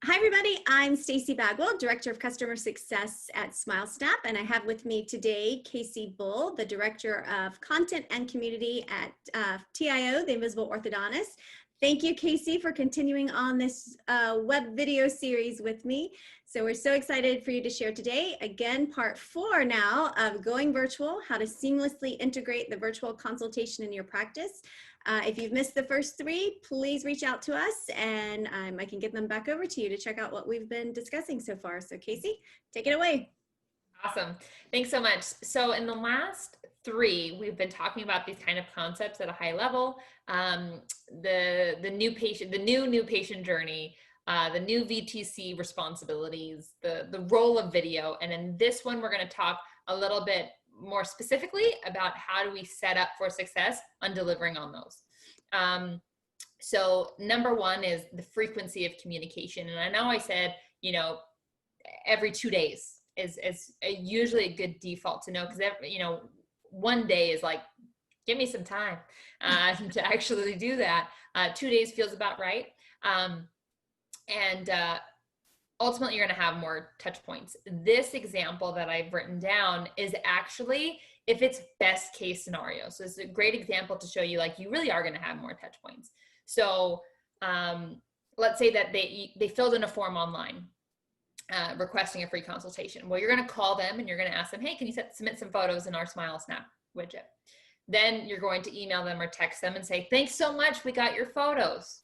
Hi, everybody. I'm Stacey Bagwell, Director of Customer Success at SmileSnap, and I have with me today Casey Bull, the Director of Content and Community at TIO, the Invisible Orthodontist. Thank you, Casey, for continuing on this web video series with me. So we're so excited for you to share today. Again, part 4 now of Going Virtual, how to seamlessly integrate the virtual consultation in your practice. If you've missed the first 3, please reach out to us and I can get them back over to you to check out what we've been discussing so far. So Casey, take it away. Awesome. Thanks so much. So in the last 3, we've been talking about these kind of concepts at a high level. The new patient journey, the new VTC responsibilities, the role of video. And in this one, we're going to talk a little bit more specifically about how do we set up for success on delivering on those. So number 1 is the frequency of communication. And I know I said, every 2 days is usually a good default to know, because 1 day is like, give me some time to actually do that. 2 days feels about right. Ultimately, you're going to have more touch points. This example that I've written down is actually if it's best case scenario. So it's a great example to show you, like, you really are going to have more touch points. So let's say that they filled in a form online requesting a free consultation. Well, you're going to call them and you're going to ask them, hey, can you submit some photos in our SmileSnap widget? Then you're going to email them or text them and say, thanks so much, we got your photos.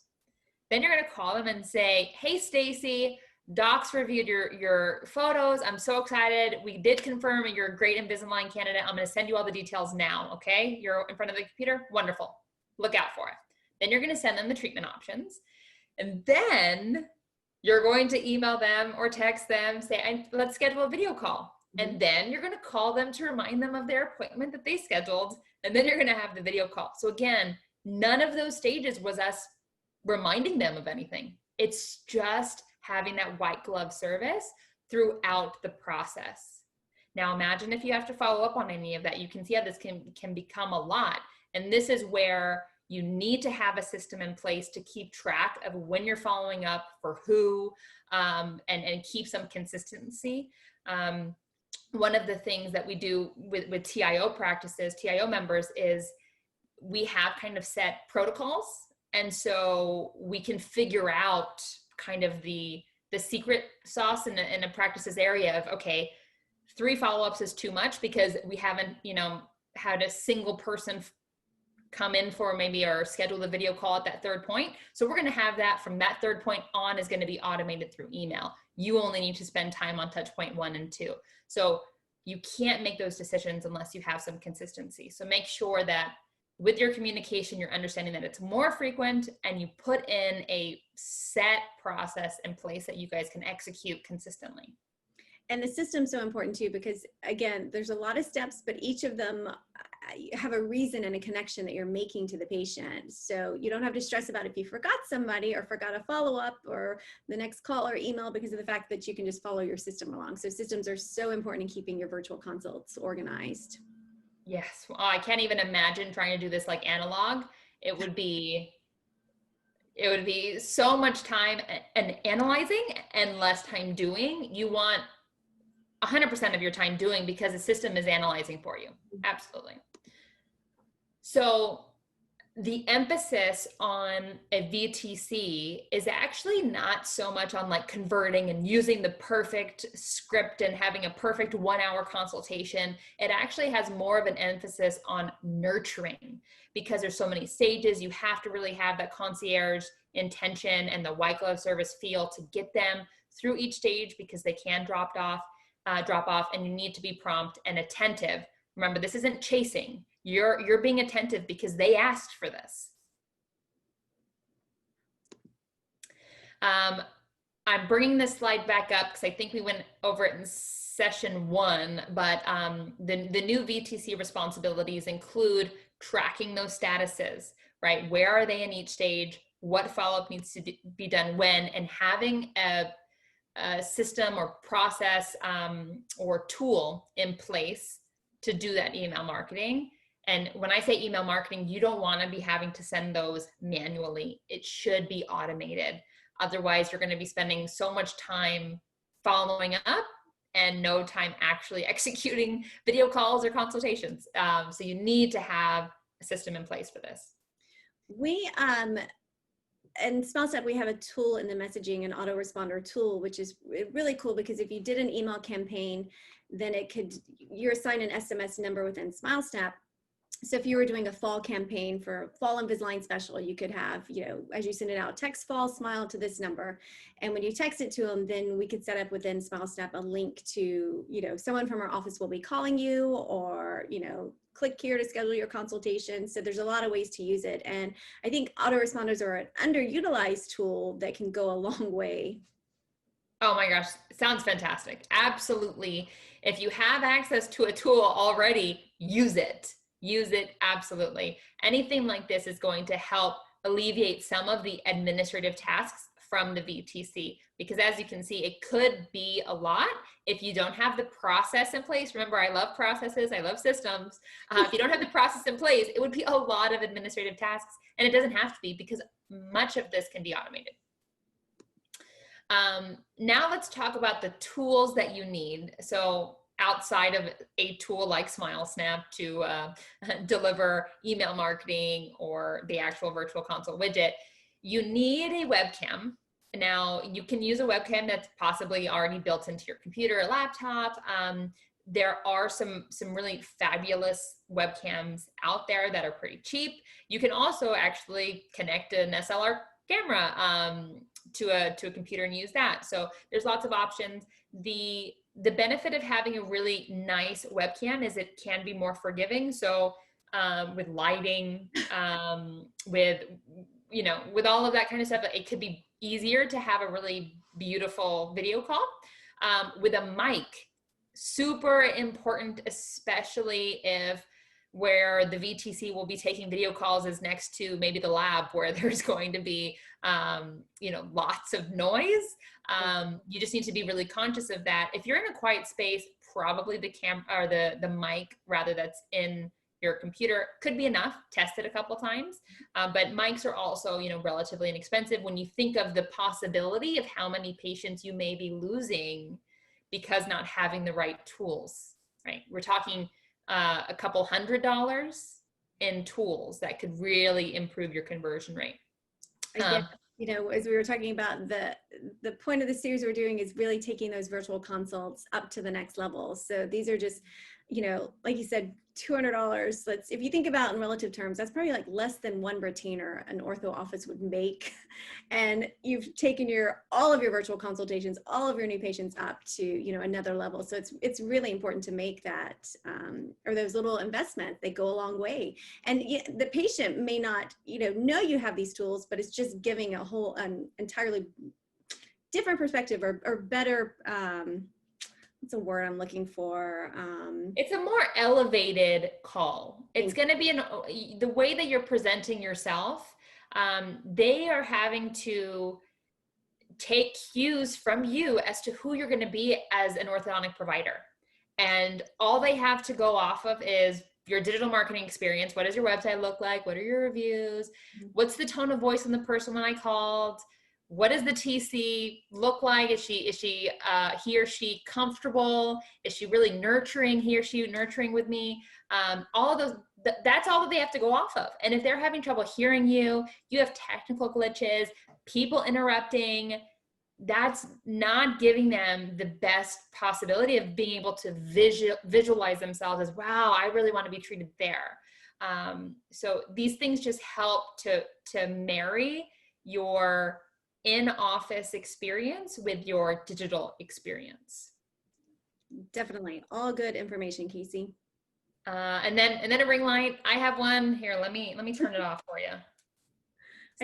Then you're going to call them and say, hey, Stacey, docs reviewed your photos. I'm so excited. We did confirm you're a great Invisalign candidate. I'm going to send you all the details now. Okay. You're in front of the computer. Wonderful. Look out for it. Then you're going to send them the treatment options. And then you're going to email them or text them, say, let's schedule a video call. Mm-hmm. And then you're going to call them to remind them of their appointment that they scheduled. And then you're going to have the video call. So again, none of those stages was us reminding them of anything. It's just having that white glove service throughout the process. Now imagine if you have to follow up on any of that. You can see how this can become a lot. And this is where you need to have a system in place to keep track of when you're following up, for who, and keep some consistency. One of the things that we do with TIO practices, TIO members, is we have kind of set protocols. And so we can figure out kind of the secret sauce in a practices area of, okay, 3 follow-ups is too much because we haven't, had a single person come in for maybe or schedule the video call at that 3rd point. So we're going to have that from that 3rd point on is going to be automated through email. You only need to spend time on touch point 1 and 2. So you can't make those decisions unless you have some consistency. So make sure that with your communication, you're understanding that it's more frequent and you put in a set process in place that you guys can execute consistently. And the system's so important too, because again, there's a lot of steps, but each of them have a reason and a connection that you're making to the patient. So you don't have to stress about if you forgot somebody or forgot a follow-up or the next call or email, because of the fact that you can just follow your system along. So systems are so important in keeping your virtual consults organized. Yes. Well, I can't even imagine trying to do this like analog. It would be so much time and analyzing and less time doing. You want 100% of your time doing because the system is analyzing for you. Absolutely. So the emphasis on a VTC is actually not so much on like converting and using the perfect script and having a perfect 1-hour consultation. It actually has more of an emphasis on nurturing, because there's so many stages. You have to really have that concierge intention and the white glove service feel to get them through each stage, because they can drop off, and you need to be prompt and attentive. Remember, this isn't chasing. You're being attentive because they asked for this. I'm bringing this slide back up because I think we went over it in session 1, but the new VTC responsibilities include tracking those statuses, right? Where are they in each stage? What follow-up needs to be done when? And having a system or process or tool in place to do that email marketing. And when I say email marketing, you don't want to be having to send those manually. It should be automated. Otherwise, you're going to be spending so much time following up and no time actually executing video calls or consultations. So you need to have a system in place for this. We, in SmileSnap, we have a tool in the messaging, an autoresponder tool, which is really cool because if you did an email campaign, then you're assigned an SMS number within SmileSnap. So if you were doing a fall campaign for fall Invisalign special, you could have, as you send it out, text fall smile to this number. And when you text it to them, then we could set up within SmileSnap a link to, someone from our office will be calling you, or, click here to schedule your consultation. So there's a lot of ways to use it. And I think autoresponders are an underutilized tool that can go a long way. Oh my gosh, sounds fantastic. Absolutely. If you have access to a tool already, use it. Use it, absolutely. Anything like this is going to help alleviate some of the administrative tasks from the VTC, because as you can see, it could be a lot if you don't have the process in place. Remember, I love processes, I love systems. If you don't have the process in place, it would be a lot of administrative tasks, and it doesn't have to be, because much of this can be automated. Now let's talk about the tools that you need. So outside of a tool like SmileSnap to deliver email marketing or the actual virtual consult widget, you need a webcam. Now, you can use a webcam that's possibly already built into your computer or laptop. There are some really fabulous webcams out there that are pretty cheap. You can also actually connect an SLR camera to a computer and use that. So there's lots of options. The benefit of having a really nice webcam is it can be more forgiving. So with lighting, with all of that kind of stuff, it could be easier to have a really beautiful video call. With a mic, super important, especially if where the VTC will be taking video calls is next to maybe the lab where there's going to be, lots of noise. You just need to be really conscious of that. If you're in a quiet space, probably the mic rather that's in your computer could be enough. Test it a couple times. But mics are also, relatively inexpensive when you think of the possibility of how many patients you may be losing because not having the right tools, right? We're talking a couple $100 in tools that could really improve your conversion rate. Again, as we were talking about, the point of the series we're doing is really taking those virtual consults up to the next level. So these are just, like you said, $200. If you think about in relative terms, that's probably like less than one retainer an ortho office would make. And you've taken all of your virtual consultations, all of your new patients up to, another level. So it's really important to make that, or those little investments, they go a long way. And the patient may not, know you have these tools, but it's just giving a whole, entirely different perspective or better, what's a word I'm looking for? It's a more elevated call. It's going to be the way that you're presenting yourself. They are having to take cues from you as to who you're going to be as an orthodontic provider. And all they have to go off of is your digital marketing experience. What does your website look like? What are your reviews? What's the tone of voice in the person when I called? What does the TC look like? Is he or she comfortable? Is she really nurturing? He or she nurturing with me? All of those, that's all that they have to go off of. And if they're having trouble hearing you, you have technical glitches, people interrupting, that's not giving them the best possibility of being able to visualize themselves as, wow, I really want to be treated there. So these things just help to marry your in-office experience with your digital experience. Definitely. All good information, Casey. And then a ring light. I have one here. Let me turn it off for you.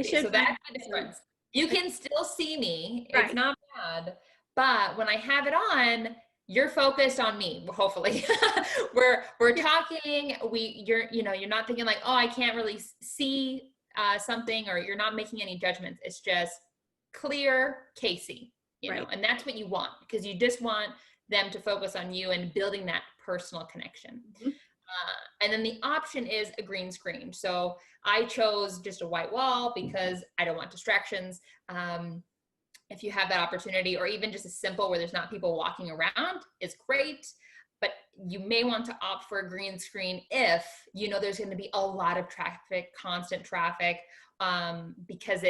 So that's the difference. You can still see me. It's right. Not bad. But when I have it on, you're focused on me, hopefully. we're talking, you're not thinking like, oh, I can't really see something, or you're not making any judgments. It's just clear Casey, right. And that's what you want, because you just want them to focus on you and building that personal connection. Mm-hmm. And then the option is a green screen. So I chose just a white wall because I don't want distractions. if you have that opportunity, or even just a simple where there's not people walking around, is great. But you may want to opt for a green screen if you know there's going to be a lot of traffic, constant traffic, because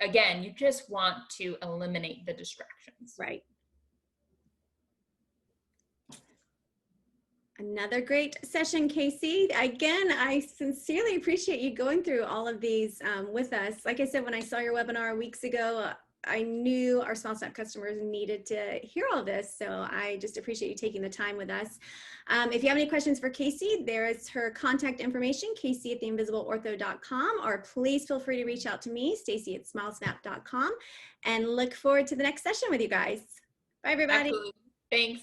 again, you just want to eliminate the distractions. Right. Another great session, Casey. Again, I sincerely appreciate you going through all of these with us. Like I said, when I saw your webinar weeks ago, I knew our SmileSnap customers needed to hear all this. So I just appreciate you taking the time with us. If you have any questions for Casey, there is her contact information, casey@theinvisibleortho.com, or please feel free to reach out to me, Stacey@smilesnap.com, and look forward to the next session with you guys. Bye, everybody. Absolutely. Thanks.